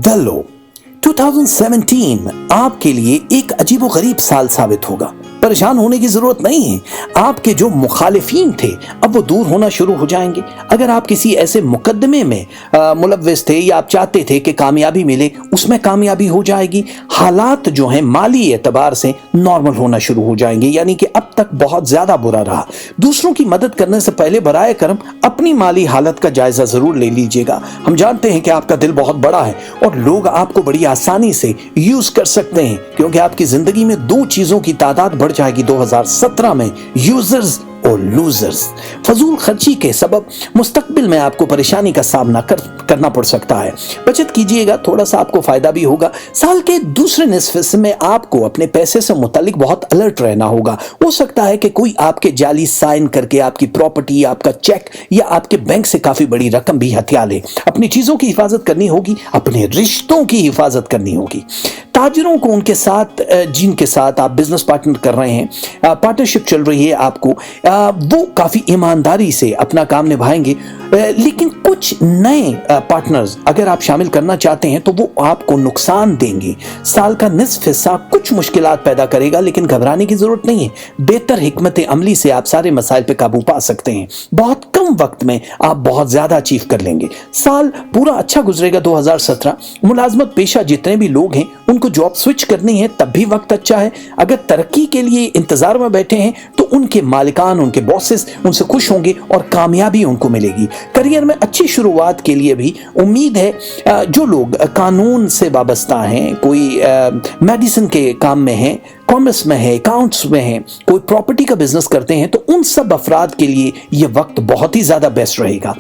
वेलो 2017 आपके लिए एक अजीबोगरीब साल साबित होगा। परेशान होने की जरूरत नहीं है। आपके जो मुखालिफीन थे अब वो दूर होना शुरू हो जाएंगे। अगर आप किसी ऐसे मुकदमे में मुलव्विस थे या आप चाहते थे कि कामयाबी मिले, उसमें कामयाबी हो जाएगी। हालात जो हैं माली एतबार से नॉर्मल होना शुरू हो जाएंगे, यानी कि अब तक बहुत ज्यादा बुरा रहा। दूसरों की मदद करने से पहले बराए करम अपनी माली हालत का जायजा जरूर ले लीजिएगा। हम जानते हैं कि आपका दिल बहुत बड़ा है और लोग आपको बड़ी आसानी से यूज कर सकते हैं, क्योंकि आपकी जिंदगी में दो चीजों की तादाद बढ़ जाएगी 2017 में, यूजर्स और लूजर्स। फजूल खर्ची के सबब मुस्तकबिल में आपको परेशानी का सामना करना पड़ सकता है। बचत कीजिएगा, थोड़ा सा आपको फायदा भी होगा। साल के दूसरे निसफ हिस्से में आपको अपने पैसे से मुतालिक बहुत अलर्ट रहना होगा। हो सकता है कि कोई आपके जाली साइन करके आपकी प्रॉपर्टी, आपका चेक या आपके बैंक से काफी बड़ी रकम भी हथिया ले। अपनी चीजों की हिफाजत करनी होगी, अपने रिश्तों की हिफाजत करनी होगी। ताजिरों को उनके साथ जिनके साथ आप बिजनेस पार्टनर कर रहे हैं, पार्टनरशिप चल रही है आपको, वो काफी ईमानदारी से अपना काम निभाएंगे। लेकिन कुछ नए पार्टनर्स अगर आप शामिल करना चाहते हैं तो वो आपको नुकसान देंगे। साल का निसफ हिस्सा कुछ मुश्किलात पैदा करेगा, लेकिन घबराने की जरूरत नहीं है। बेहतर हिकमत अमली से आप सारे मसाइल पे काबू पा सकते हैं। बहुत कम वक्त में आप बहुत ज्यादा अचीव कर लेंगे। साल पूरा अच्छा गुजरेगा 2017। मुलाजमत पेशा जितने भी लोग हैं उनको जॉब स्विच करनी है, तब भी वक्त अच्छा है। अगर तरक्की के लिए इंतजार में बैठे हैं तो उनके मालिकान, उनके बॉसेस उनसे खुश होंगे और कामयाबी उनको मिलेगी। करियर में अच्छी शुरुआत के लिए भी उम्मीद है। जो लोग कानून से वाबस्ता हैं, कोई मेडिसिन के काम में हैं, कॉमर्स में है, अकाउंट्स में है, कोई प्रॉपर्टी का बिजनेस करते हैं, तो उन सब अफराद के लिए यह वक्त बहुत ही ज्यादा बेस्ट रहेगा।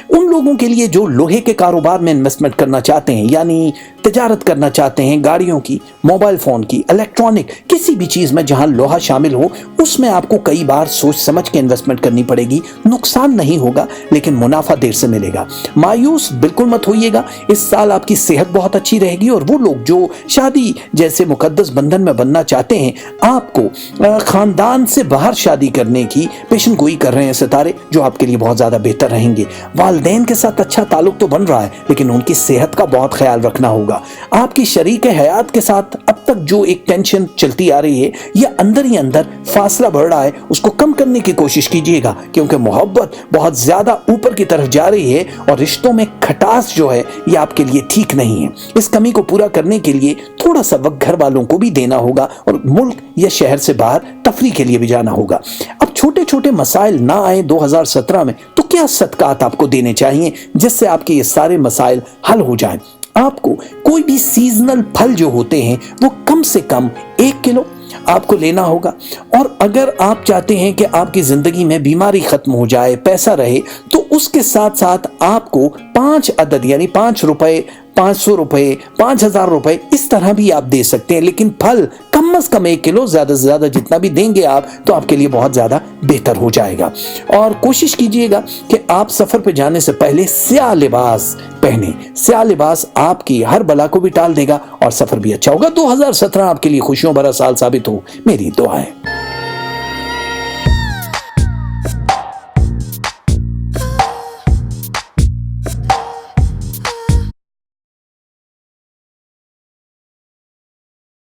उन लोगों के लिए जो लोहे के कारोबार में इन्वेस्टमेंट करना चाहते हैं, यानी तिजारत करना चाहते हैं, गाड़ियों की, मोबाइल फोन की, इलेक्ट्रॉनिक किसी भी चीज में जहां लोहा शामिल हो, उसमें आपको कई बार सोच समझ के इन्वेस्टमेंट करनी पड़ेगी। नुकसान नहीं होगा, लेकिन मुनाफा देर से मिलेगा। मायूस बिल्कुल मत होइएगा। इस साल आपकी सेहत बहुत अच्छी रहेगी और वो लोग जो शादी जैसे मुकद्दस बंधन में बनना चाहते हैं, आपको खानदान से बाहर शादी करने की पेशन गोई कर रहे हैं सितारे, जो आपके लिए बहुत ज्यादा बेहतर रहेंगे। वालिदैन के साथ अच्छा ताल्लुक तो बन रहा है, लेकिन उनकी सेहत का बहुत ख्याल रखना होगा। आपकी शरीक हयात के साथ अब तक जो एक टेंशन चलती आ रही है, यह अंदर ही अंदर फासला बढ़ रहा है, उसको कम करने की कोशिश कीजिएगा, क्योंकि मोहब्बत बहुत ज्यादा ऊपर की तरफ जा रही है और रिश्तों में खटास जो है यह आपके लिए ठीक नहीं है। इस कमी को पूरा करने के लिए थोड़ा सा वक्त घर वालों को भी देना होगा और मुल्क या शहर से बाहर तफरी के लिए भी जाना होगा। अब छोटे छोटे मसाइल ना आए 2017 में, तो क्या सदकात आपको देने चाहिए जिससे आपके ये सारे मसाइल हल हो जाएं। आपको कोई भी सीजनल फल जो होते हैं वो कम से कम 1 किलो आपको लेना होगा। और अगर आप चाहते हैं कि आपकी जिंदगी में बीमारी खत्म हो जाए, पैसा रहे, तो उसके साथ साथ आपको 5 अदद यानी 5 रुपए, 500 रुपए, 5000 रुपए इस तरह भी आप दे सकते हैं। लेकिन फल कम से कम 1 किलो, ज्यादा से ज्यादा जितना भी देंगे आप, तो आपके लिए बहुत ज्यादा बेहतर हो जाएगा। और कोशिश कीजिएगा कि आप सफर पे जाने से पहले स्याह लिबास पहने। स्याह लिबास आपकी हर बला को भी टाल देगा और सफर भी अच्छा होगा। 2017 आपके लिए खुशियों भरा साल साबित हो, मेरी दुआ है।